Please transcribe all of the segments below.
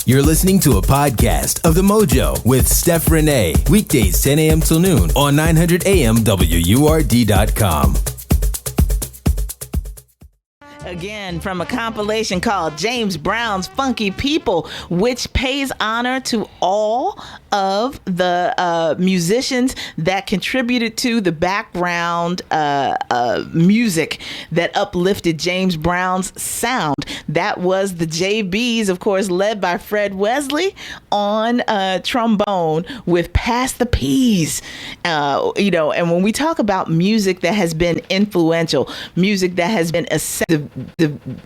You're listening to a podcast of The Mojo with Steph Renee. Weekdays 10 a.m. till noon on 900 AM WURD.com. Again, from a compilation called James Brown's Funky People, which pays honor to all of the musicians that contributed to the background music that uplifted James Brown's sound. That was the JBs, of course, led by Fred Wesley on trombone with Pass the Peas. And when we talk about music that has been influential, music that has been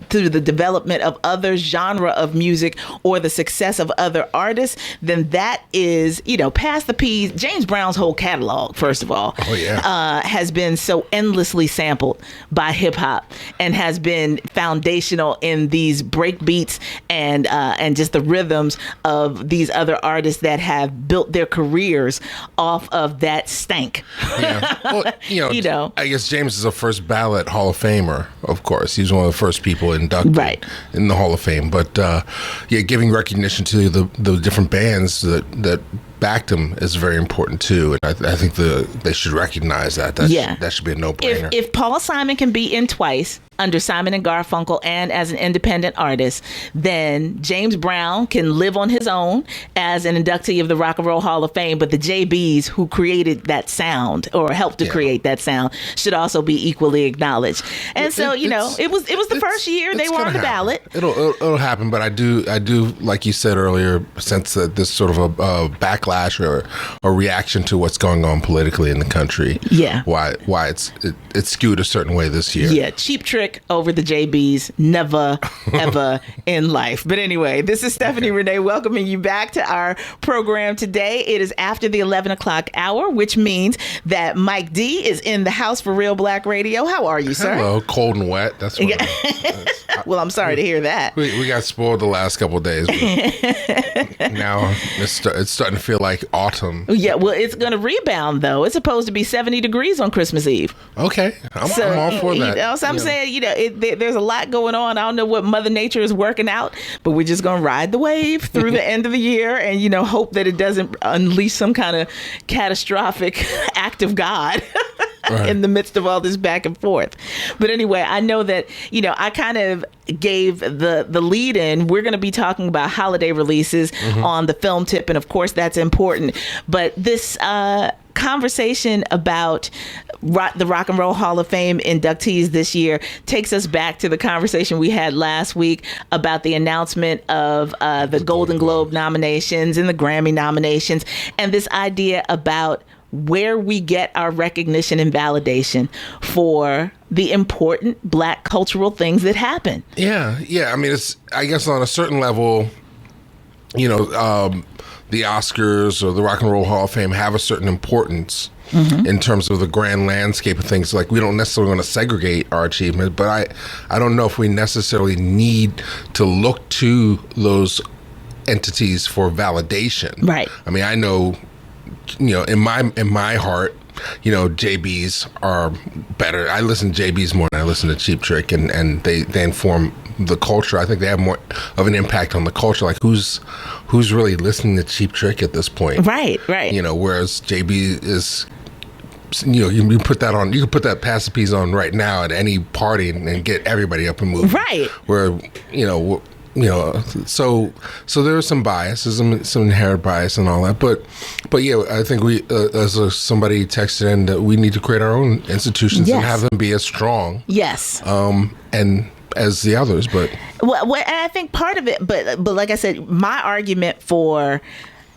through the development of other genre of music or the success of other artists, then that is, Pass the Peas. James Brown's whole catalog, first of all, has been so endlessly sampled by hip hop and has been foundational in these break beats and just the rhythms of these other artists that have built their careers off of that stank. Yeah. Well, I guess James is a first ballot Hall of Famer, of course. He's one of the first people inducted in the Hall of Fame. But giving recognition to the different bands that backed him is very important too, and I think they should recognize that. That should be a no-brainer. If Paul Simon can be in twice under Simon and Garfunkel and as an independent artist, then James Brown can live on his own as an inductee of the Rock and Roll Hall of Fame. But the JBs who created that sound or helped to create that sound should also be equally acknowledged. And it was the first year they were on the ballot. It'll happen, but I do like you said earlier, sense that this sort of a backlash or a reaction to what's going on politically in the country. Yeah. Why it's skewed a certain way this year. Yeah, Cheap Trick over the JBs, never, ever in life. But anyway, this is Stephanie Renee welcoming you back to our program today. It is after the 11 o'clock hour, which means that Mike D is in the house for Reelblack Radio. How are you, sir? Hello, cold and wet. That's what Well, I'm sorry to hear that. We got spoiled the last couple of days. But now it's starting to feel like autumn. Yeah, well, it's going to rebound, though. It's supposed to be 70 degrees on Christmas Eve. Okay. I'm all for that. So I'm saying, there's a lot going on. I don't know what Mother Nature is working out, but we're just going to ride the wave through the end of the year and, hope that it doesn't unleash some kind of catastrophic act of God. Right. In the midst of all this back and forth. But anyway, I know that, I kind of gave the lead in. We're going to be talking about holiday releases on the film tip. And of course, that's important. But this conversation about the Rock and Roll Hall of Fame inductees this year takes us back to the conversation we had last week about the announcement of the Golden Globe nominations and the Grammy nominations, and this idea about where we get our recognition and validation for the important Black cultural things that happen. Yeah. I mean, I guess on a certain level, the Oscars or the Rock and Roll Hall of Fame have a certain importance in terms of the grand landscape of things. Like, we don't necessarily want to segregate our achievement, but I don't know if we necessarily need to look to those entities for validation. Right. I mean, I know, in my heart, JBs are better. I listen to JBs more than I listen to Cheap Trick, and they inform the culture. I think they have more of an impact on the culture. Like, who's really listening to Cheap Trick at this point? Right. Whereas JB is, you put that on. You can put that Pass the Peas on right now at any party and get everybody up and moving. Right. Where so there are some biases, some inherent bias and all that, but yeah, I think we, as somebody texted in, that we need to create our own institutions and have them be as strong, and as the others. But and I think part of it, but like I said, my argument for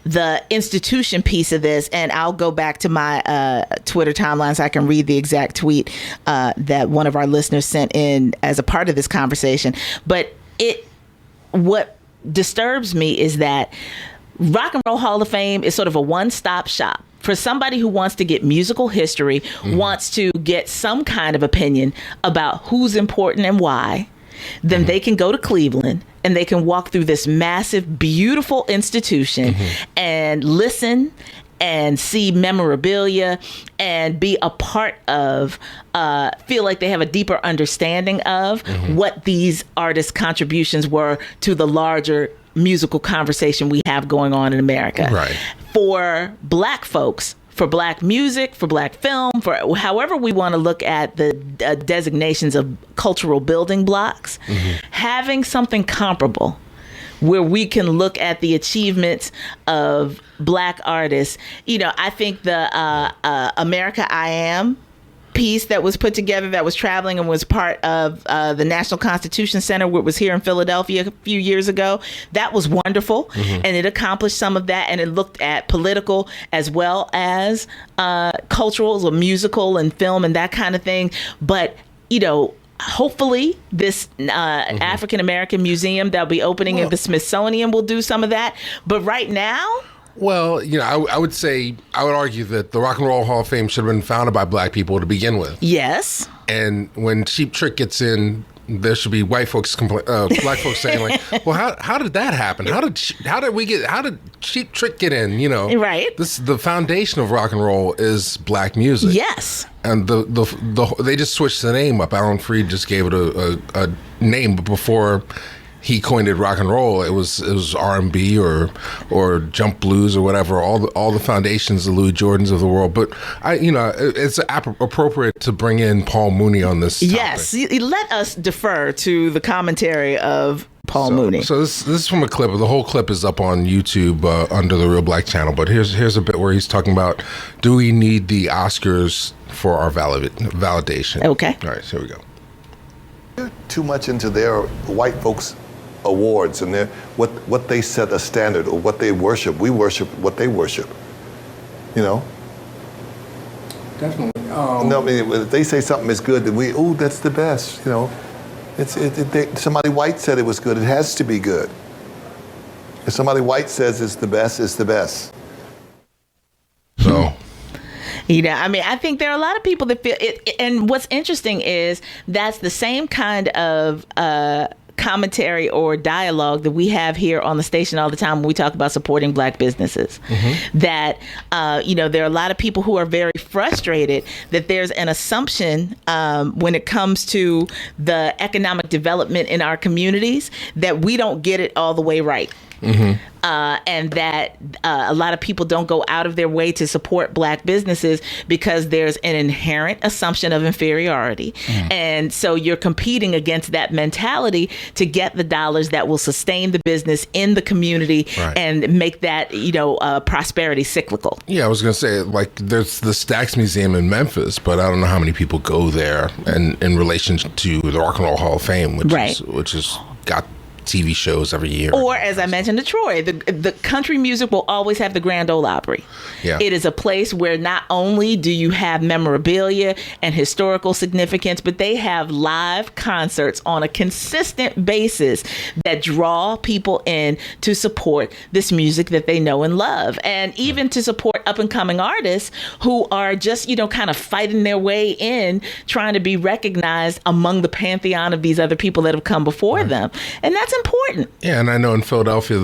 the institution piece of this, and I'll go back to my Twitter timeline so I can read the exact tweet that one of our listeners sent in as a part of this conversation, but what disturbs me is that Rock and Roll Hall of Fame is sort of a one-stop shop for somebody who wants to get musical history, wants to get some kind of opinion about who's important and why. Then they can go to Cleveland and they can walk through this massive, beautiful institution and listen and see memorabilia and be a part of, feel like they have a deeper understanding of what these artists' contributions were to the larger musical conversation we have going on in America. Right. For Black folks, for Black music, for Black film, for however we want to look at the designations of cultural building blocks, having something comparable where we can look at the achievements of Black artists. I think the America I Am piece that was put together, that was traveling and was part of the National Constitution Center, which was here in Philadelphia a few years ago. That was wonderful, and it accomplished some of that, and it looked at political as well as cultural, or musical and film and that kind of thing. But, hopefully this African American museum that'll be opening at the Smithsonian will do some of that. But right now, well, I would argue that the Rock and Roll Hall of Fame should have been founded by Black people to begin with. Yes. And when Cheap Trick gets in, there should be white folks, Black folks saying like, "Well, how did that happen? How did Cheap Trick get in?" Right. The foundation of rock and roll is Black music. Yes. And they just switched the name up. Alan Freed just gave it a name, but before he coined it rock and roll, it was R&B or jump blues or whatever. All the foundations, the Louis Jordans of the world. But it's appropriate to bring in Paul Mooney on this topic. Yes, let us defer to the commentary of Paul Mooney. So this is from a clip. The whole clip is up on YouTube under the Reelblack channel. But here's a bit where he's talking about, do we need the Oscars for our validation? Okay. All right, so here we go. Too much into their white folks' awards and what they set a standard or what they worship. We worship what they worship. Definitely. No, I mean, if they say something is good, then that's the best. Somebody white said it was good. It has to be good. If somebody white says it's the best, it's the best. So. I think there are a lot of people that feel it. And what's interesting is that's the same kind of commentary or dialogue that we have here on the station all the time when we talk about supporting Black businesses. That, there are a lot of people who are very frustrated that there's an assumption when it comes to the economic development in our communities that we don't get it all the way right. And that a lot of people don't go out of their way to support Black businesses because there's an inherent assumption of inferiority. And so you're competing against that mentality to get the dollars that will sustain the business in the community and make that, prosperity cyclical. Yeah, I was going to say, like, there's the Stax Museum in Memphis, but I don't know how many people go there and in relation to the Rock and Roll Hall of Fame, which is got TV shows every year. Or, as I mentioned to Troy, the country music will always have the Grand Ole Opry. Yeah. It is a place where not only do you have memorabilia and historical significance, but they have live concerts on a consistent basis that draw people in to support this music that they know and love. And even to support up-and-coming artists who are just, kind of fighting their way in, trying to be recognized among the pantheon of these other people that have come before them. And that's important. Yeah, and I know in Philadelphia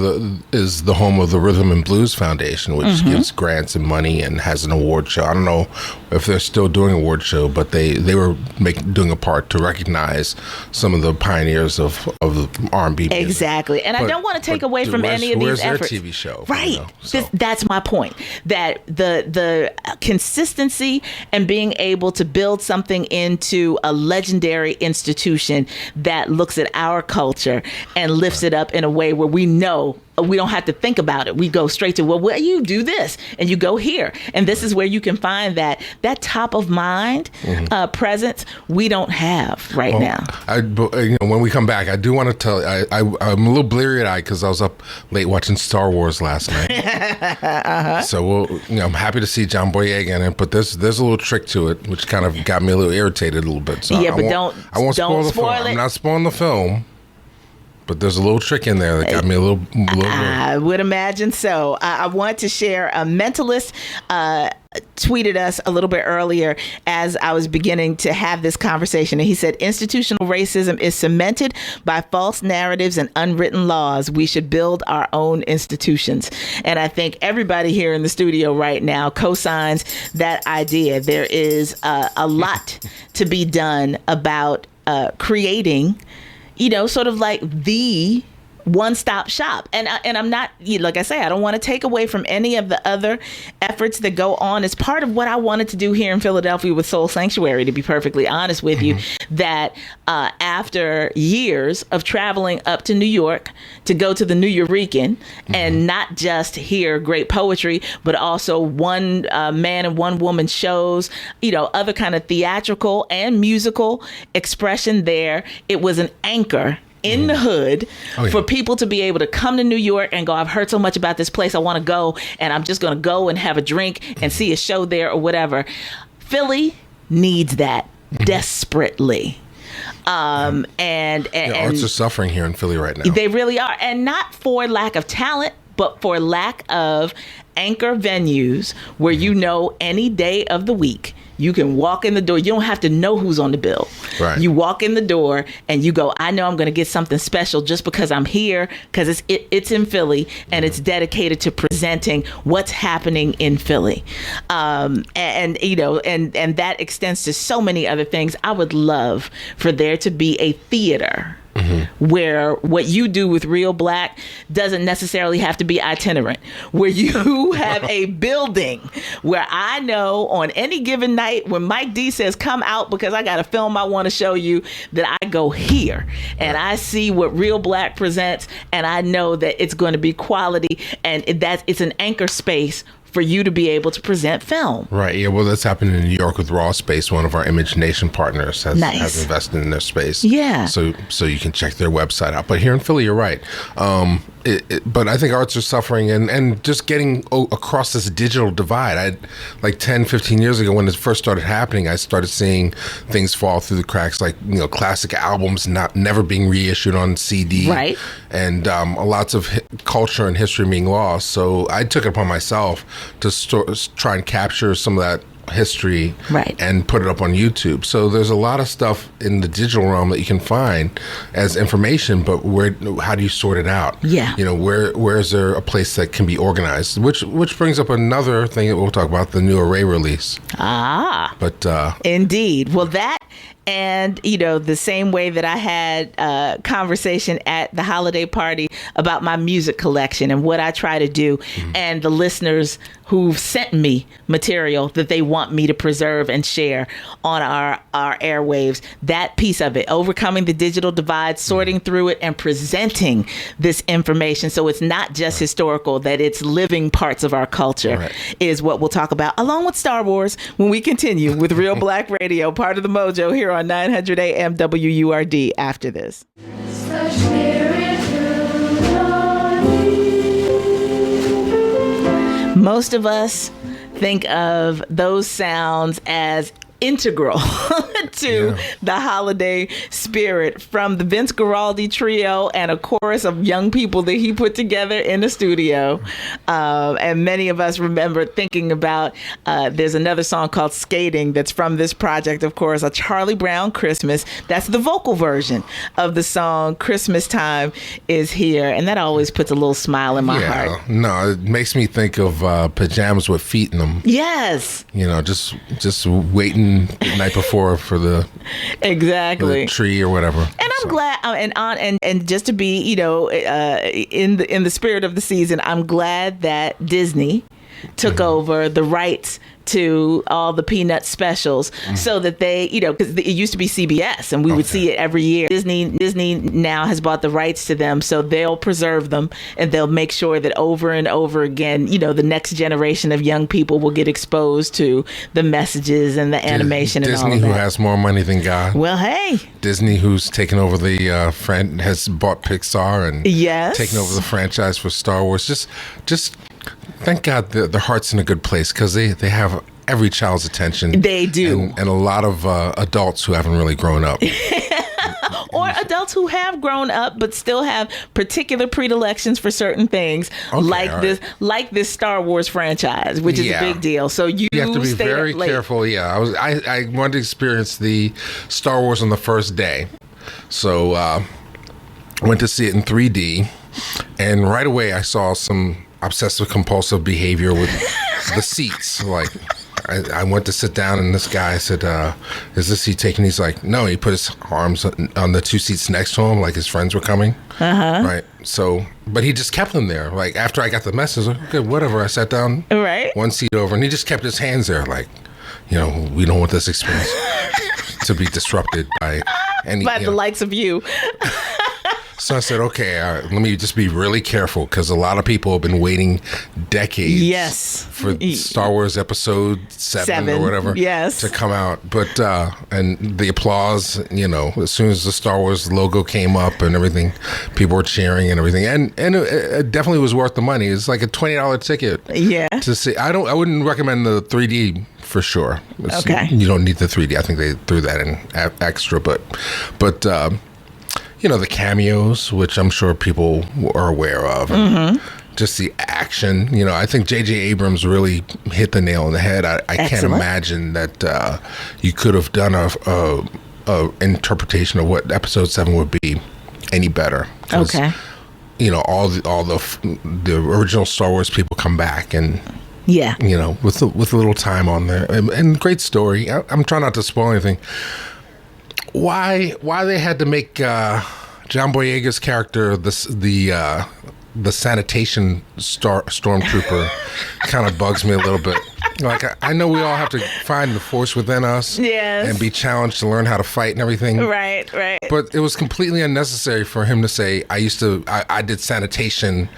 is the home of the Rhythm and Blues Foundation, which gives grants and money and has an award show. I don't know if they're still doing an award show, but they were doing a part to recognize some of the pioneers of R&B music. Exactly. And I don't want to take away from any of these efforts. Where's their TV show? Right. That's my point. That the consistency and being able to build something into a legendary institution that looks at our culture and lifts it up in a way where we know we don't have to think about it. We go straight to, well, you do this and you go here. And this is where you can find that top of mind presence we don't have now. When we come back, I do want to tell I'm a little bleary-eyed because I was up late watching Star Wars last night. So I'm happy to see John Boyega in it, but there's a little trick to it, which kind of got me a little irritated a little bit. So yeah, but I won't spoil the film. I'm not spoiling the film. But there's a little trick in there that got me a little I would imagine so. I want to share a Mentalist tweeted us a little bit earlier as I was beginning to have this conversation. And he said, institutional racism is cemented by false narratives and unwritten laws. We should build our own institutions. And I think everybody here in the studio right now co-signs that idea. There is a lot to be done about creating sort of like the one-stop shop. And I'm not, like I say, I don't want to take away from any of the other efforts that go on. It's part of what I wanted to do here in Philadelphia with Soul Sanctuary, to be perfectly honest with you, that after years of traveling up to New York to go to the New Eurekan and not just hear great poetry, but also one man and one woman shows, other kind of theatrical and musical expression there. It was an anchor in the hood for people to be able to come to New York and go, I've heard so much about this place, I want to go, and I'm just going to go and have a drink and see a show there or whatever. Philly needs that desperately. And arts are suffering here in Philly right now. They really are. And not for lack of talent, but for lack of anchor venues where any day of the week you can walk in the door. You don't have to know who's on the bill. Right. You walk in the door and you go, I know I'm going to get something special just because I'm here, because it's in Philly and it's dedicated to presenting what's happening in Philly. And that extends to so many other things. I would love for there to be a theater where what you do with Reelblack doesn't necessarily have to be itinerant, where you have a building where I know on any given night when Mike D says, come out because I got a film I want to show you, that I go here and I see what Reelblack presents, and I know that it's going to be quality, and it's an anchor space for you to be able to present film. Right. Yeah. Well, that's happened in New York with Raw Space. One of our Image Nation partners has invested in their space. Yeah. So you can check their website out. But here in Philly, you're right. But I think arts are suffering and just getting across this digital divide. Like 10, 15 years ago when it first started happening, I started seeing things fall through the cracks, like, classic albums never being reissued on CD. Right. And lots of culture and history being lost. So I took it upon myself to try and capture some of that history and put it up on YouTube. So there's a lot of stuff in the digital realm that you can find as information, but how do you sort it out? Yeah. Where is there a place that can be organized? Which brings up another thing that we'll talk about, the new Array release. But indeed. Well, that, and the same way that I had a conversation at the holiday party about my music collection and what I try to do, and the listeners who've sent me material that they want me to preserve and share on our airwaves, that piece of it, overcoming the digital divide, sorting through it, and presenting this information so it's not just historical, that it's living parts of our culture, is what we'll talk about, along with Star Wars, when we continue with Reelblack Radio, part of the Mojo, here on 900 AM WURD after this. Most of us think of those sounds as integral to the holiday spirit, from the Vince Guaraldi trio and a chorus of young people that he put together in the studio. And many of us remember thinking about, there's another song called Skating that's from this project, of course, A Charlie Brown Christmas. That's the vocal version of the song Christmas Time Is Here. And that always puts a little smile in my heart. No, it makes me think of pajamas with feet in them. Yes. Just waiting the night before for the tree or whatever. And I'm glad, and just to be, in the spirit of the season, I'm glad that Disney took over the rights to all the Peanut specials, so that they, because it used to be CBS and we would see it every year. Disney now has bought the rights to them, so they'll preserve them and they'll make sure that over and over again, the next generation of young people will get exposed to the messages and the animation and all of that. Disney, who has more money than God. Well, hey. Disney, who's taken over the has bought Pixar and taken over the franchise for Star Wars. Just thank God their heart's in a good place, because they have every child's attention. They do. And a lot of adults who haven't really grown up. Or adults who have grown up but still have particular predilections for certain things, like this Star Wars franchise, which is a big deal. So you have to be very careful. Yeah, I wanted to experience the Star Wars on the first day, so I went to see it in 3D, and right away I saw some obsessive compulsive behavior with the seats. Like, I went to sit down, and this guy said, is this seat taken? He's like, no. He put his arms on the two seats next to him, like his friends were coming. Right. So, but he just kept them there. Like after I got the message, like, okay, whatever. I sat down, Right. one seat over, and he just kept his hands there, like, we don't want this experience to be disrupted by any By the likes of you. So I said, okay, all right, let me just be really careful because a lot of people have been waiting decades Yes. for Star Wars Episode 7 or whatever Yes. to come out. But, and the applause, as soon as the Star Wars logo came up and everything, people were cheering and everything. And it definitely was worth the money. It's like a $20 ticket Yeah. to see. I wouldn't recommend the 3D for sure. Okay. You don't need the 3D. I think they threw that in extra, but the cameos, which I'm sure people are aware of, and just the action. I think J.J. Abrams really hit the nail on the head. I can't imagine that you could have done a interpretation of what Episode 7 would be any better. Okay. All the original Star Wars people come back and. Yeah. With a little time on there and great story. I'm trying not to spoil anything. Why they had to make John Boyega's character the sanitation stormtrooper kind of bugs me a little bit. Like I know we all have to find the force within us, Yes. and be challenged to learn how to fight and everything. Right. But it was completely unnecessary for him to say, I did sanitation.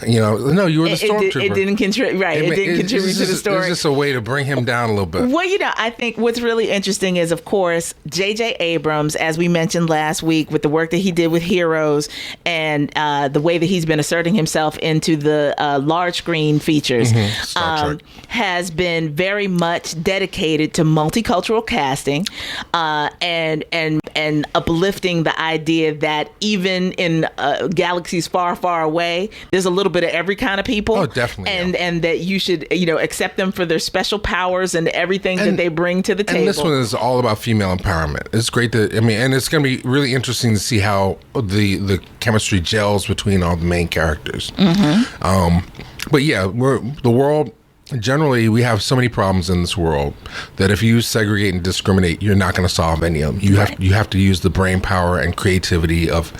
No, you were the stormtrooper. It didn't contribute. Right. It didn't contribute to the story. It's just a way to bring him down a little bit. Well, I think what's really interesting is, of course, J.J. Abrams, as we mentioned last week, with the work that he did with Heroes and the way that he's been asserting himself into the large screen features, Star Trek. has been very much dedicated to multicultural casting and uplifting the idea that even in galaxies far, far away, there's a little bit of every kind of people. Oh, definitely. And that you should, accept them for their special powers and everything that they bring to the table. And this one is all about female empowerment. It's great and it's going to be really interesting to see how the chemistry gels between all the main characters. But yeah, the world. Generally, we have so many problems in this world that if you segregate and discriminate, you're not going to solve any of them. You have to use the brain power and creativity of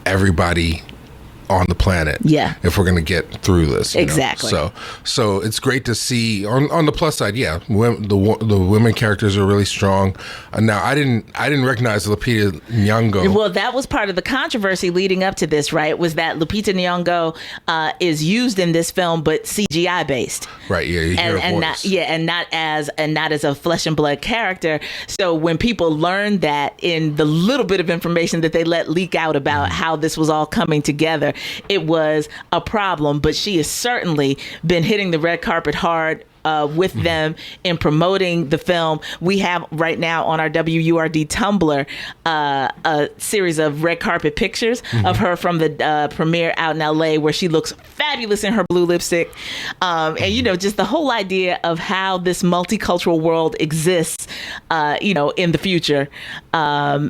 everybody on the planet. Yeah. If we're going to get through this. Exactly. So it's great to see on the plus side. Yeah, the women characters are really strong. Now I didn't recognize Lupita Nyong'o. Well, that was part of the controversy leading up to this, right? Was that Lupita Nyong'o is used in this film, but CGI based. Right. Yeah. You hear her voice. Not as a flesh and blood character. So when people learned that in the little bit of information that they let leak out about how this was all coming together, it was a problem. But she has certainly been hitting the red carpet hard with them in promoting the film. We have right now on our WURD Tumblr a series of red carpet pictures of her from the premiere out in LA, where she looks fabulous in her blue lipstick. And just the whole idea of how this multicultural world exists, in the future,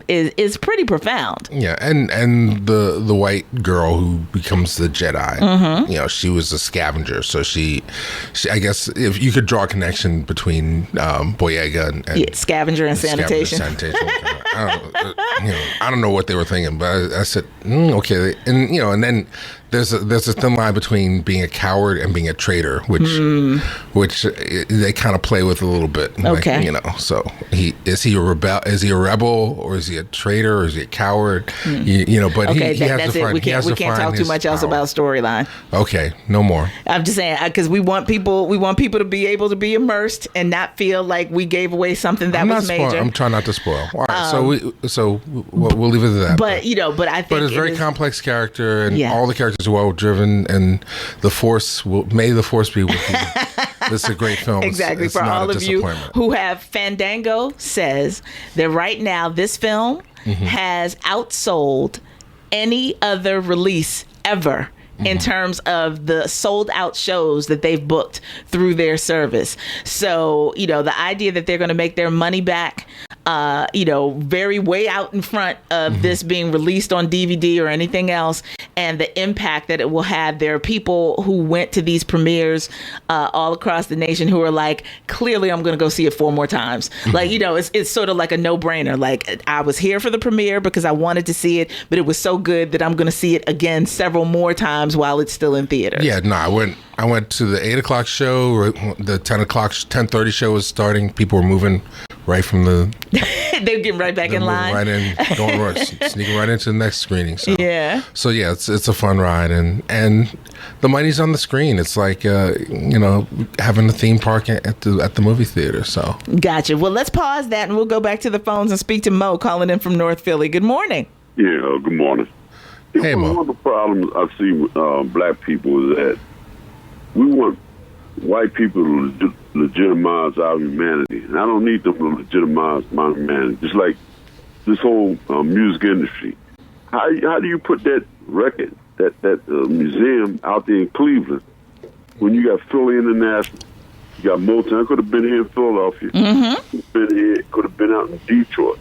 is pretty profound. Yeah, and the white girl who becomes the Jedi, she was a scavenger, so she I guess if you could draw a connection between Boyega and scavenger and sanitation. I don't know what they were thinking, but I said, okay, and then there's a thin line between being a coward and being a traitor, which they kind of play with a little bit. Okay. So is he a rebel, or is he a traitor, or is he a coward? But he has to find. We can't talk too much else about storyline. Okay, no more. I'm just saying, because we want people to be able to be immersed and not feel like we gave away something that was major. I'm trying not to spoil. All right, so we'll leave it at that. But I think it's a very complex character, and all the characters are well driven, and may the force be with you. This is a great film. Exactly. It's for not all a of you who have, Fandango says that right now this film has outsold any other release ever in terms of the sold out shows that they've booked through their service. So, the idea that they're going to make their money back very way out in front of this being released on DVD or anything else, and the impact that it will have. There are people who went to these premieres all across the nation who are like, clearly I'm going to go see it 4 more times. Like, it's sort of like a no-brainer. Like, I was here for the premiere because I wanted to see it, but it was so good that I'm going to see it again several more times while it's still in theaters. Yeah, no, I went to the 8 o'clock show, or the 10:30 show was starting. People were moving right from the... They're getting right back in line. Right in, sneaking right into the next screening. So yeah, it's a fun ride, and the money's on the screen. It's like having a theme park at the movie theater. So gotcha. Well, let's pause that, and we'll go back to the phones and speak to Mo calling in from North Philly. Good morning. Yeah, good morning. Hey, Mo. One of the problems I see with black people is that we want white people to legitimize our humanity. And I don't need them to legitimize my humanity. Just like this whole music industry. How do you put that record, that museum out there in Cleveland, when you got Philly International, you got Motown, could have been here in Philadelphia, could have been out in Detroit.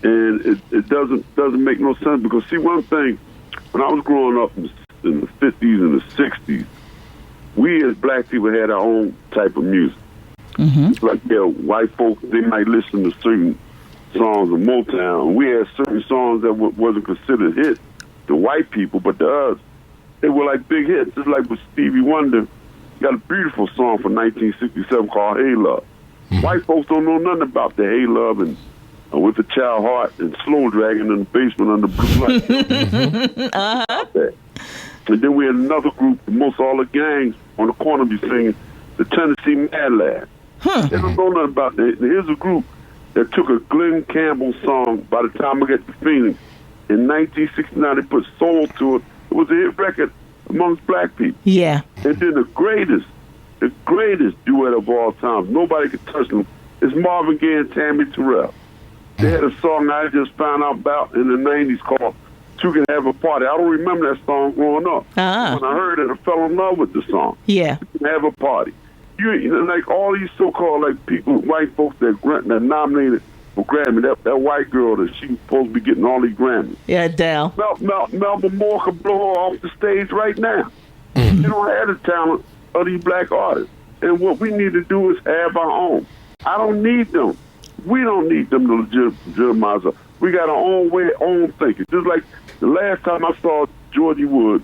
And it doesn't make no sense, because see, one thing, when I was growing up in the 50s and the 60s, we as black people had our own type of music. It's like, white folks, they might listen to certain songs of Motown. We had certain songs that wasn't considered hits to white people, but to us, they were like big hits. Just like with Stevie Wonder, got a beautiful song from 1967 called Hey Love. White folks don't know nothing about the Hey Love and With the Child Heart and Slow Dragon in the basement under blue lights. And then we had another group, most all the gangs on the corner be singing the Tennessee Mad Lads. They don't know nothing about that. Here's a group that took a Glenn Campbell song, By the Time I Get to Phoenix. In 1969, they put soul to it. It was a hit record amongst black people. Yeah. And then the greatest duet of all time, nobody could touch them, is Marvin Gaye and Tammy Terrell. They had a song I just found out about in the 90s called Two Can Have a Party. I don't remember that song growing up. When I heard it, I fell in love with the song. Yeah. Two Can Have a Party. You know, like all these so-called like people, white folks that nominated for Grammy, that white girl that she's supposed to be getting all these Grammys. Yeah, Adele. Melba Moore could blow her off the stage right now. You don't have the talent of these black artists. And what we need to do is have our own. I don't need them. We don't need them to legitimize us. We got our own way, own thinking. Just like the last time I saw Georgie Wood,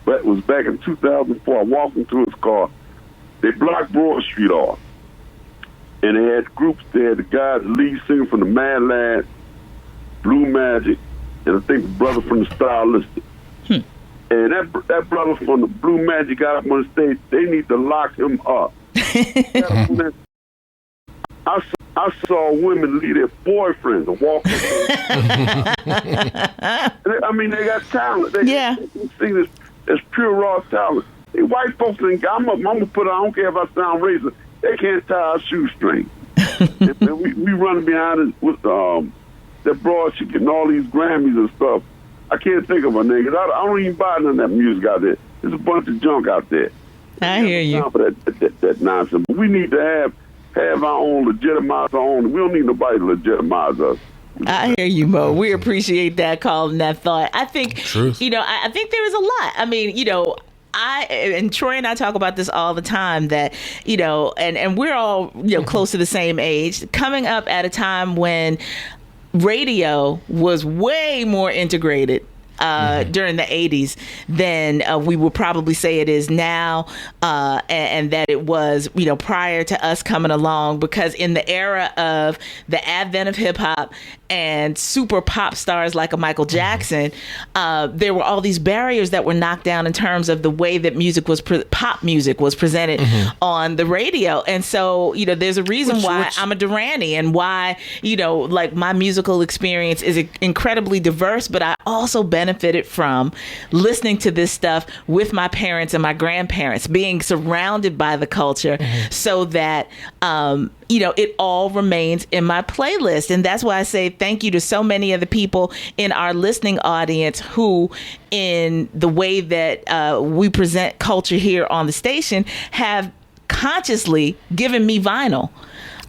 that was back in 2004, I walked into his car. They blocked Broad Street off. And they had groups. They had the guy, the lead singer from the Mad Lads, Blue Magic, and I think the brother from the Stylistic. And that brother from the Blue Magic got up on the stage. They need to lock him up. I saw women leave their boyfriends and walk. I mean, they got talent. They see this pure raw talent. Hey, white folks think I'm gonna put. I don't care if I sound racist. They can't tie our shoestring. And we run behind it with that broad. She getting all these Grammys and stuff. I can't think of her name. I don't even buy none of that music out there. There's a bunch of junk out there. I hear you. That nonsense. But we need to have our own, legitimize our own. We don't need nobody to legitimize us. I hear you, Mo. We appreciate that call and that thought. I think, Truth. I think there is a lot. I mean, and Troy and I talk about this all the time, that, and we're all, close to the same age, coming up at a time when radio was way more integrated during the 80s than we would probably say it is now, and that it was, prior to us coming along, because in the era of the advent of hip hop and super pop stars like a Michael Jackson, there were all these barriers that were knocked down in terms of the way that pop music was presented on the radio. And so, there's a reason why I'm a Durante, and why, like, my musical experience is incredibly diverse, but I also benefited from listening to this stuff with my parents and my grandparents, being surrounded by the culture, so that, it all remains in my playlist. And that's why I say thank you to so many of the people in our listening audience who, in the way that we present culture here on the station, have consciously given me vinyl.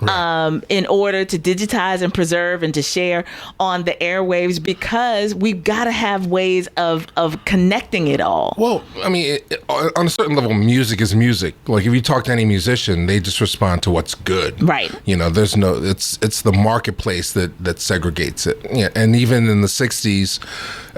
in order to digitize and preserve and to share on the airwaves, because we've got to have ways of connecting it all. Well, I mean, on a certain level, music is music. Like if you talk to any musician, they just respond to what's good. Right. You know, there's no, it's the marketplace that segregates it. Yeah. And even in the 60s,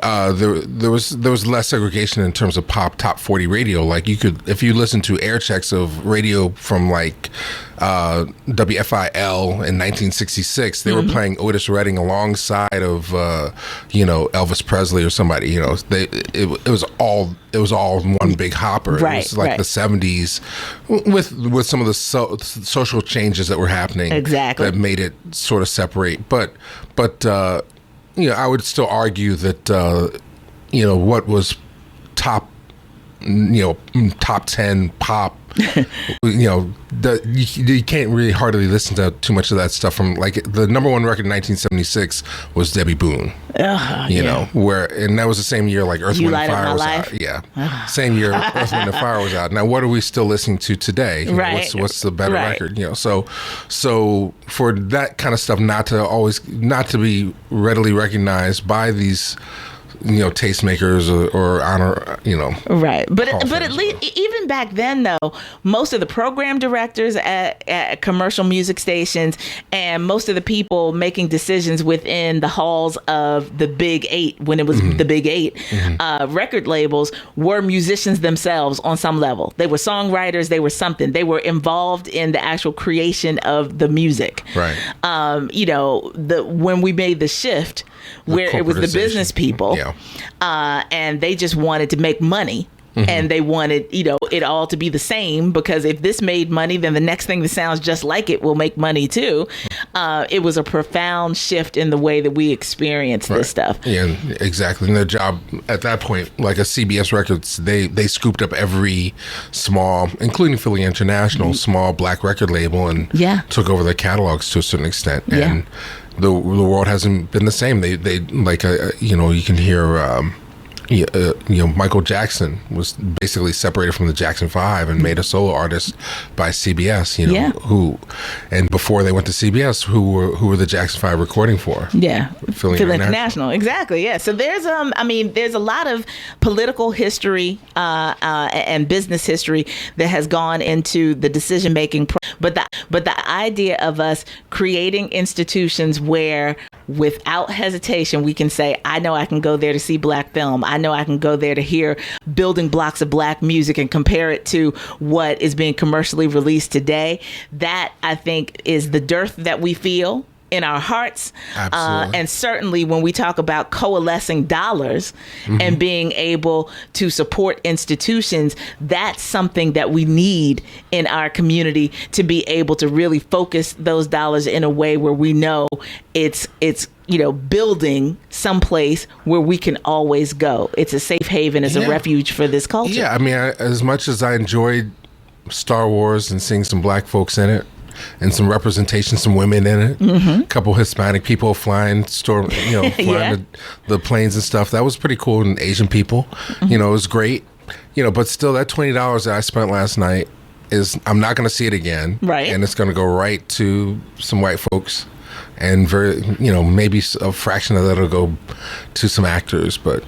there was less segregation in terms of pop top 40 radio. Like you could, if you listen to air checks of radio from like WFIL in 1966, they were playing Otis Redding alongside of Elvis Presley or somebody. You know, it was all one big hopper. Right, it was like the 70s with some of the social changes that were happening. Exactly. That made it sort of separate. But I would still argue that what was top 10 pop, you can't really hardly listen to too much of that stuff from, like, the number one record in 1976 was Debbie Boone. And that was the same year like Earth, Wind, and Fire was out. Yeah, same year Earth, Wind, and Fire was out. Now, what are we still listening to today? What's the better record? So for that kind of stuff not to be readily recognized by these tastemakers or honor, right. But at least even back then, though, most of the program directors at commercial music stations and most of the people making decisions within the halls of the Big Eight, when it was the Big Eight, record labels, were musicians themselves on some level. They were songwriters. They were something. They were involved in the actual creation of the music. Right. When we made the shift, where it was the business people, and they just wanted to make money. And they wanted, it all to be the same, because if this made money, then the next thing that sounds just like it will make money too. It was a profound shift in the way that we experience this stuff. Yeah, exactly. And their job at that point, like a CBS Records, they scooped up every small, including Philly International, small black record label, and took over their catalogs to a certain extent. And the world hasn't been the same. They like you can hear. Michael Jackson was basically separated from the Jackson 5 and made a solo artist by CBS. And before they went to CBS, who were the Jackson 5 recording for? Philly International. Exactly. Yeah. So there's there's a lot of political history and business history that has gone into the decision making. But the idea of us creating institutions where, without hesitation, we can say, I know I can go there to see black film. I know I can go there to hear building blocks of black music and compare it to what is being commercially released today. That, I think, is the dearth that we feel in our hearts. And certainly when we talk about coalescing dollars and being able to support institutions, that's something that we need in our community to be able to really focus those dollars in a way where we know it's building someplace where we can always go. It's a safe haven, as a refuge for this culture. Yeah, I mean, as much as I enjoyed Star Wars and seeing some black folks in it, and some representation, some women in it, a couple Hispanic people flying the planes and stuff. That was pretty cool. And Asian people, it was great. But still, that $20 that I spent last night I'm not going to see it again. Right. And it's going to go right to some white folks, and maybe a fraction of that will go to some actors, but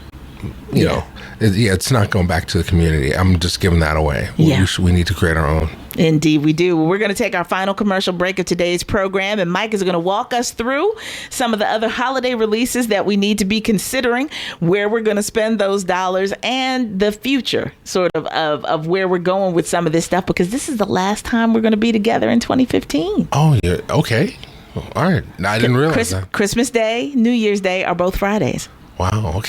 it's not going back to the community. I'm just giving that away. We need to create our own. Indeed, we do. We're going to take our final commercial break of today's program, and Mike is going to walk us through some of the other holiday releases that we need to be considering, where we're going to spend those dollars, and the future sort of where we're going with some of this stuff, because this is the last time we're going to be together in 2015. Oh, yeah. Okay. All right. I didn't realize that. Christmas Day, New Year's Day are both Fridays. Wow.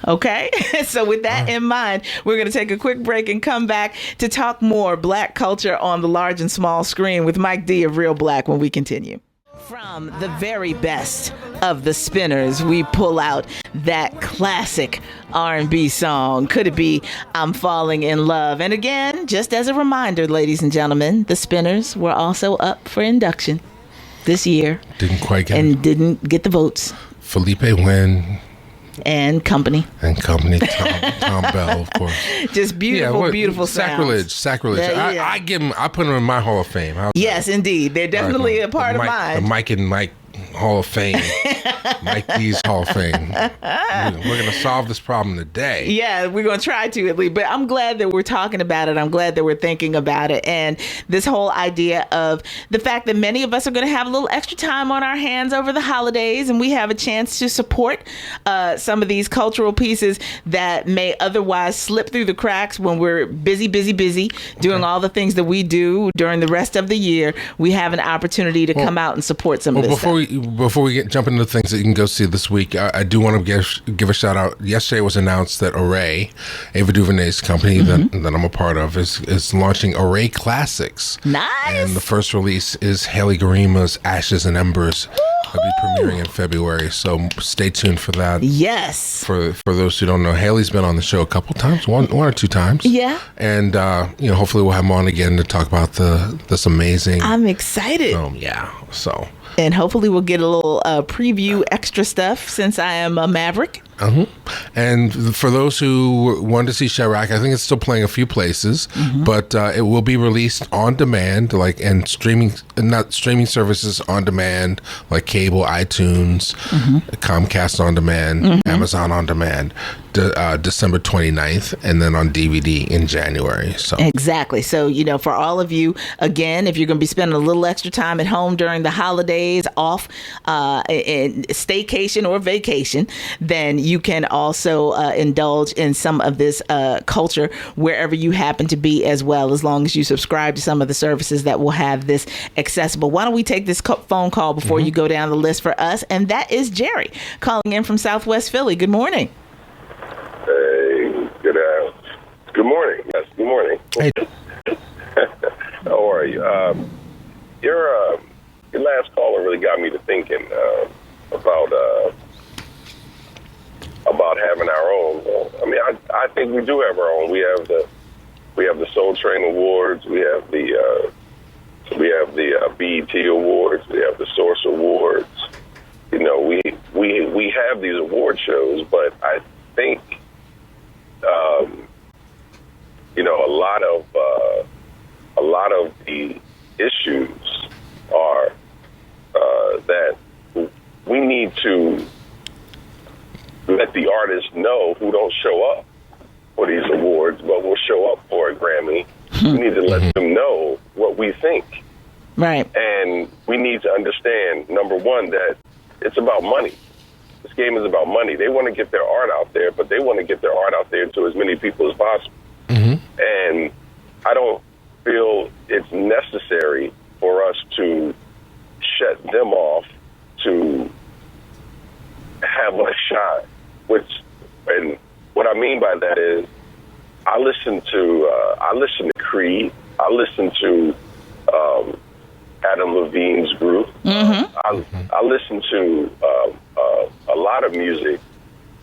Okay. So with that in mind, we're going to take a quick break and come back to talk more black culture on the large and small screen with Mike D of Reelblack when we continue. From the very best of the Spinners, we pull out that classic R&B song. Could it be I'm Falling in Love? And again, just as a reminder, ladies and gentlemen, the Spinners were also up for induction this year. Didn't quite get and didn't get the votes. Felipe Wynn, And Company. Tom Bell, of course. Just beautiful, beautiful sounds. Sacrilege. Yeah. I put them in my Hall of Fame. Yes, indeed. They're definitely a part of mine. The Mike and Mike Hall of Fame. Mike D's Hall of Fame. We're going to solve this problem today. Yeah, we're going to try to at least. But I'm glad that we're talking about it. I'm glad that we're thinking about it. And this whole idea of the fact that many of us are going to have a little extra time on our hands over the holidays, and we have a chance to support some of these cultural pieces that may otherwise slip through the cracks when we're busy doing all the things that we do during the rest of the year. We have an opportunity to come out and support some of this stuff. Before we jump into the things that you can go see this week, I do want to give a shout out. Yesterday was announced that Array, Ava DuVernay's company that I'm a part of, is launching Array Classics. Nice. And the first release is Haley Garima's Ashes and Embers. It'll be premiering in February, so stay tuned for that. Yes. For those who don't know, Haley's been on the show a couple times, one or two times. Yeah. And hopefully we'll have him on again to talk about this amazing. I'm excited. So. And hopefully we'll get a little preview extra stuff since I am a Maverick. And for those who want to see Chirac, I think it's still playing a few places, but it will be released on demand, not streaming services on demand, like cable, iTunes, Comcast on demand, Amazon on demand, December 29th, and then on DVD in January. So exactly. So, for all of you, again, if you're going to be spending a little extra time at home during the holidays, off in staycation or vacation, then you can also indulge in some of this culture wherever you happen to be as well, as long as you subscribe to some of the services that will have this accessible. Why don't we take this phone call before you go down the list for us? And that is Jerry calling in from Southwest Philly. Good morning. Hey, good morning. Yes, good morning. Hey. How are you? Your last caller really got me to thinking about having our own. I mean, I think we do have our own. We have the Soul Train Awards. We have the BET Awards. We have the Source Awards. We have these award shows, but I think a lot of the issues are that we need to let the artists know who don't show up for these awards, but will show up for a Grammy. We need to let them know what we think. Right. And we need to understand, number one, that it's about money. This game is about money. They want to get their art out there, but they want to get their art out there to as many people as possible. And I don't feel it's necessary for us to shut them off to have a shot. And what I mean by that is, I listen to Creed. I listen to Adam Levine's group. I listen to a lot of music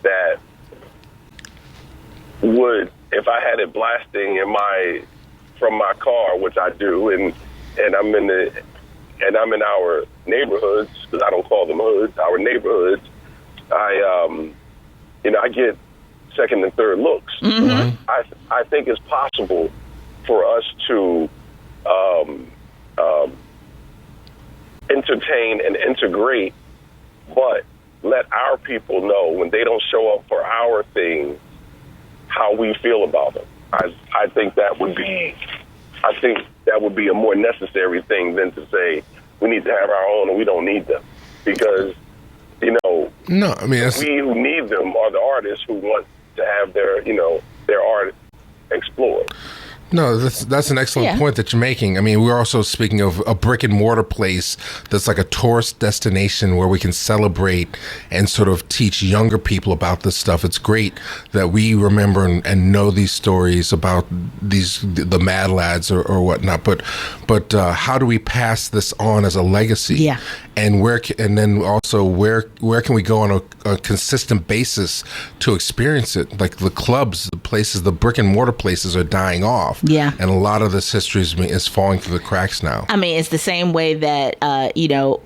that would, if I had it blasting from my car, which I do, and I'm in our neighborhoods, because I don't call them hoods, our neighborhoods, I get second and third looks. I think it's possible for us to entertain and integrate, but let our people know when they don't show up for our thing, how we feel about them. I think that would be a more necessary thing than to say we need to have our own and we don't need them, because we who need them are the artists who want to have their art explored. No, that's an excellent point that you're making. I mean, we're also speaking of a brick and mortar place that's like a tourist destination where we can celebrate and sort of teach younger people about this stuff. It's great that we remember and know these stories about the Mad Lads or whatnot. But how do we pass this on as a legacy? Yeah. and then also where can we go on a consistent basis to experience it? Like the clubs, the places, the brick and mortar places are dying off. Yeah. And a lot of this history is falling through the cracks now. I mean, it's the same way that,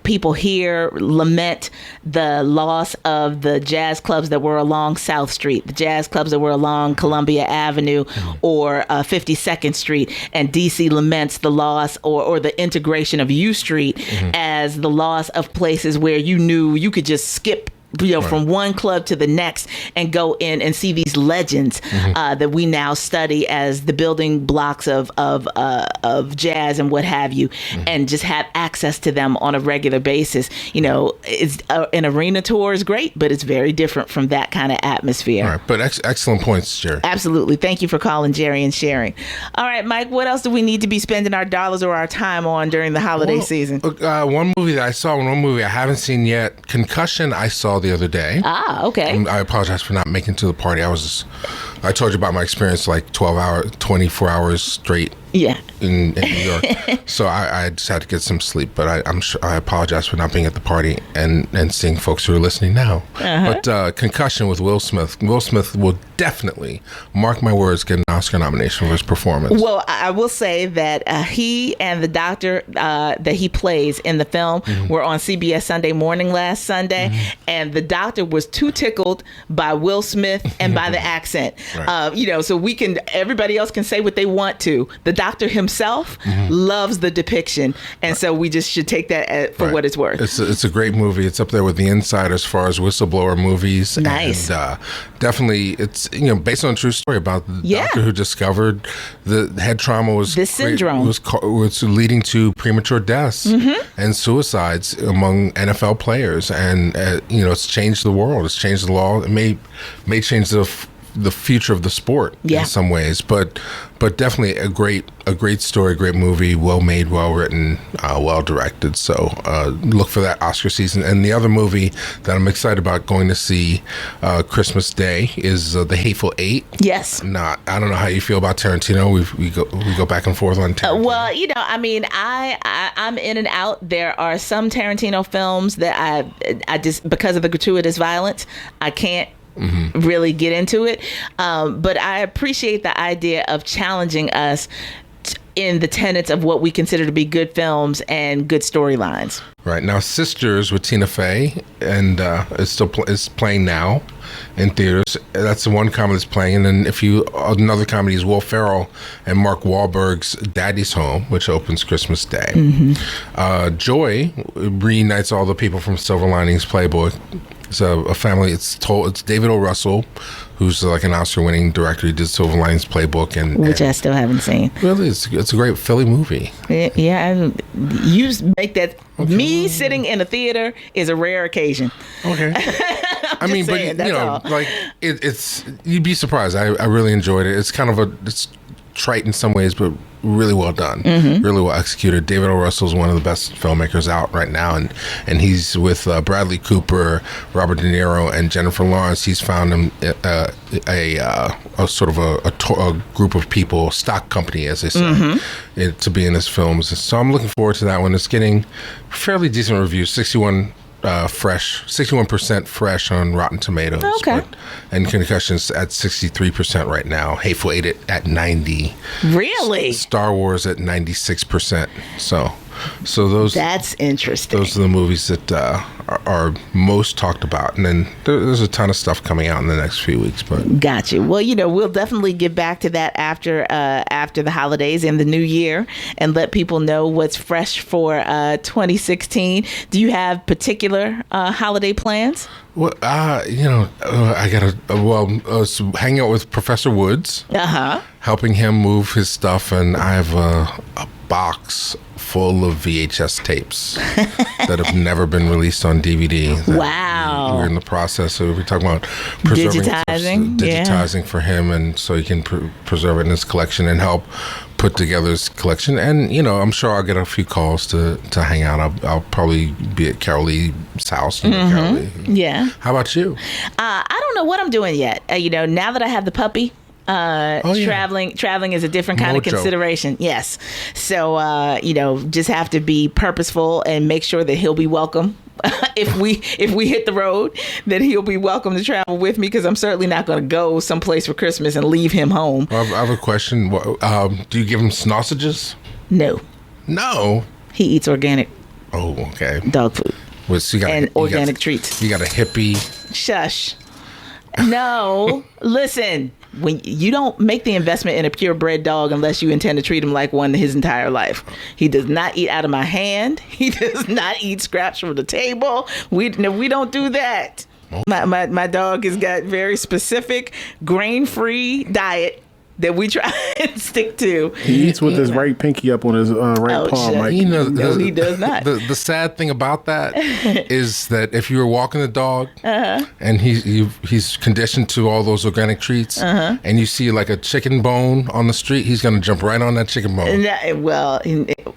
people here lament the loss of the jazz clubs that were along South Street, the jazz clubs that were along Columbia Avenue or 52nd Street. And DC laments the loss or the integration of U Street as the loss of places where you knew you could just skip from one club to the next and go in and see these legends that we now study as the building blocks of jazz and what have you, and just have access to them on a regular basis. It's an arena tour is great, but it's very different from that kind of atmosphere. All right, but excellent points, Jerry. Absolutely. Thank you for calling, Jerry, and sharing. All right, Mike, what else do we need to be spending our dollars or our time on during the holiday season? One movie that I saw, one movie I haven't seen yet, Concussion, I saw the other day. Okay. I apologize for not making it to the party. I told you about my experience, like 24 hours straight. Yeah. In New York. So I just had to get some sleep, but I apologize for not being at the party and seeing folks who are listening now. But Concussion with Will Smith. Will Smith will definitely, mark my words, get an Oscar nomination for his performance. Well, I will say that he and the doctor that he plays in the film were on CBS Sunday Morning last Sunday, and the doctor was too tickled by Will Smith and by the accent. Right. So everybody else can say what they want to. The doctor himself loves the depiction, and so we just should take that for what it's worth. It's a great movie. It's up there with The Inside as far as whistleblower movies. Nice. And definitely, it's based on a true story about the doctor who discovered the head trauma was this syndrome was leading to premature deaths and suicides among NFL players, and it's changed the world. It's changed the law. It may change the future of the sport in some ways, but definitely a great story, great movie, well made, well written, well directed. So look for that Oscar season. And the other movie that I'm excited about going to see Christmas Day is The Hateful Eight. Yes. I don't know how you feel about Tarantino. We go back and forth on Tarantino. Well, I'm in and out. There are some Tarantino films that I just, because of the gratuitous violence, I can't really get into it. But I appreciate the idea of challenging us in the tenets of what we consider to be good films and good storylines. Right. Now, Sisters with Tina Fey, and it's playing now in theaters. That's the one comedy that's playing. And then another comedy is Will Ferrell and Mark Wahlberg's Daddy's Home, which opens Christmas Day. Joy reunites all the people from Silver Linings Playbook. It's a family. It's David O. Russell, who's like an Oscar-winning director. He did Silver Linings Playbook, which I still haven't seen. Really, it's a great Philly movie. Yeah, you make that. Okay. Me sitting in a theater is a rare occasion. Okay. It's you'd be surprised. I really enjoyed it. It's kind of it's trite in some ways, but really well done, really well executed. David O. Russell is one of the best filmmakers out right now, and he's with Bradley Cooper, Robert De Niro, and Jennifer Lawrence. He's found him a sort of a group of people, stock company, as they say, to be in his films. So I'm looking forward to that one. It's getting fairly decent reviews, 61% fresh on Rotten Tomatoes. Okay. And Concussion's at 63% right now. Hateful Eight at 90. Really? Star Wars at 96%. So those. That's interesting. Those are the movies that are most talked about, and then there's a ton of stuff coming out in the next few weeks. But got you. Well, we'll definitely get back to that after the holidays and the new year, and let people know what's fresh for 2016. Do you have particular holiday plans? Well, I gotta hang out with Professor Woods. Helping him move his stuff, and I have a box full of VHS tapes that have never been released on DVD. Wow. We're in the process of, we're talking about preserving digitizing for him, and so he can preserve it in his collection and help put together his collection. And I'm sure I'll get a few calls to hang out. I'll probably be at Carol Lee's house. Carol Lee. Yeah. How about you? I don't know what I'm doing yet. Now that I have the puppy, Traveling is a different kind of Mojo. consideration. Yes. So, just have to be purposeful and make sure that he'll be welcome. If we hit the road, that he'll be welcome to travel with me, because I'm certainly not going to go someplace for Christmas and leave him home. I have a question. Do you give him sausages? No. No. He eats organic Oh, okay. dog food and organic treats. You got a hippie. Shush. No. Listen, when you don't make the investment in a purebred dog unless you intend to treat him like one his entire life. He does not eat out of my hand. He does not eat scraps from the table. We don't do that. My dog has got very specific grain-free diet that we try and stick to. He eats with his right pinky up on his right palm. Like, No, he does not. The sad thing about that is that if you were walking the dog and he's conditioned to all those organic treats, and you see like a chicken bone on the street, he's going to jump right on that chicken bone. Well,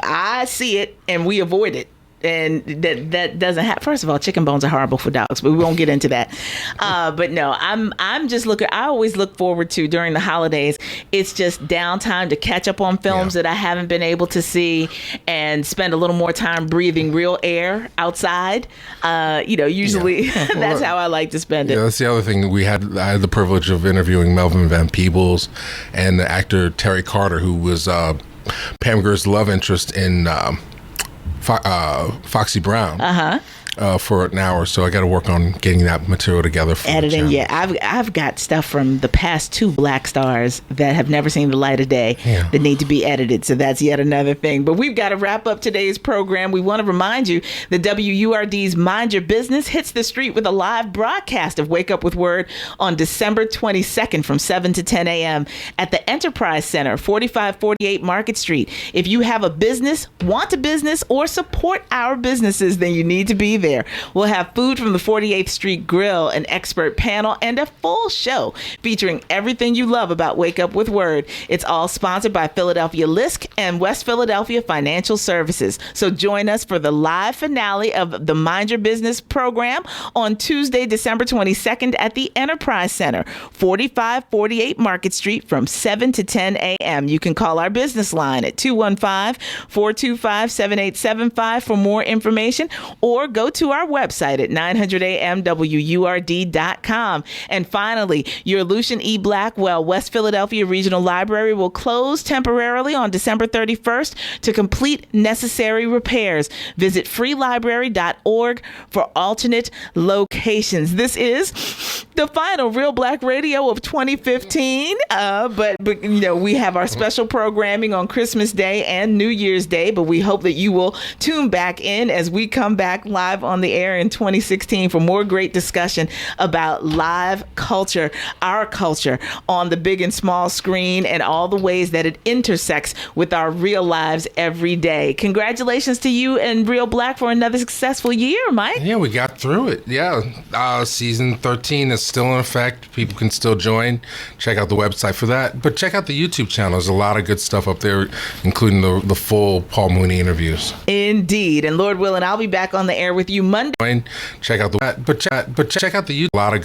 I see it and we avoid it. And that doesn't happen. First of all, chicken bones are horrible for dogs, but we won't get into that. But no, I'm just looking. I always look forward to, during the holidays, it's just downtime to catch up on films that I haven't been able to see, and spend a little more time breathing real air outside. Usually that's how I like to spend it. Yeah, that's the other thing. I had the privilege of interviewing Melvin Van Peebles and the actor Terry Carter, who was Pam Grier's love interest in Foxy Brown. For an hour, so I got to work on getting that material together for editing. Yeah, I've got stuff from the past 2 Black stars that have never seen the light of day that need to be edited. So that's yet another thing. But we've got to wrap up today's program. We want to remind you that WURD's Mind Your Business hits the street with a live broadcast of Wake Up with Word on December 22nd from 7 to 10 a.m. at the Enterprise Center, 4548 Market Street. If you have a business, want a business, or support our businesses, then you need to be there. We'll have food from the 48th Street Grill, an expert panel, and a full show featuring everything you love about Wake Up with Word. It's all sponsored by Philadelphia Lisk and West Philadelphia Financial Services. So join us for the live finale of the Mind Your Business program on Tuesday, December 22nd at the Enterprise Center, 4548 Market Street from 7 to 10 a.m. You can call our business line at 215-425-7875 for more information, or go to our website at 900amwurd.com. And finally, your Lucian E. Blackwell West Philadelphia Regional Library will close temporarily on December 31st to complete necessary repairs. Visit freelibrary.org for alternate locations. This is the final Real Black Radio of 2015. But we have our special programming on Christmas Day and New Year's Day, but we hope that you will tune back in as we come back live on the air in 2016 for more great discussion about live culture, our culture on the big and small screen, and all the ways that it intersects with our real lives every day. Congratulations to you and Real Black for another successful year, Mike. Yeah, we got through it. Yeah. Season 13 is still in effect. People can still join. Check out the website for that. But check out the YouTube channel. There's a lot of good stuff up there, including the full Paul Mooney interviews. Indeed. And Lord willing, I'll be back on the air with you Monday. Check out check out the YouTube. A lot of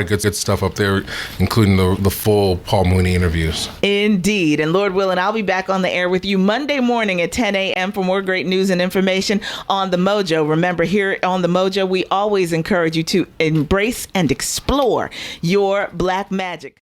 good stuff up there, including the full Paul Mooney interviews. Indeed. And Lord willing, I'll be back on the air with you Monday morning at 10 a.m. for more great news and information on the Mojo. Remember, here on the Mojo, we always encourage you to embrace and explore your Black magic.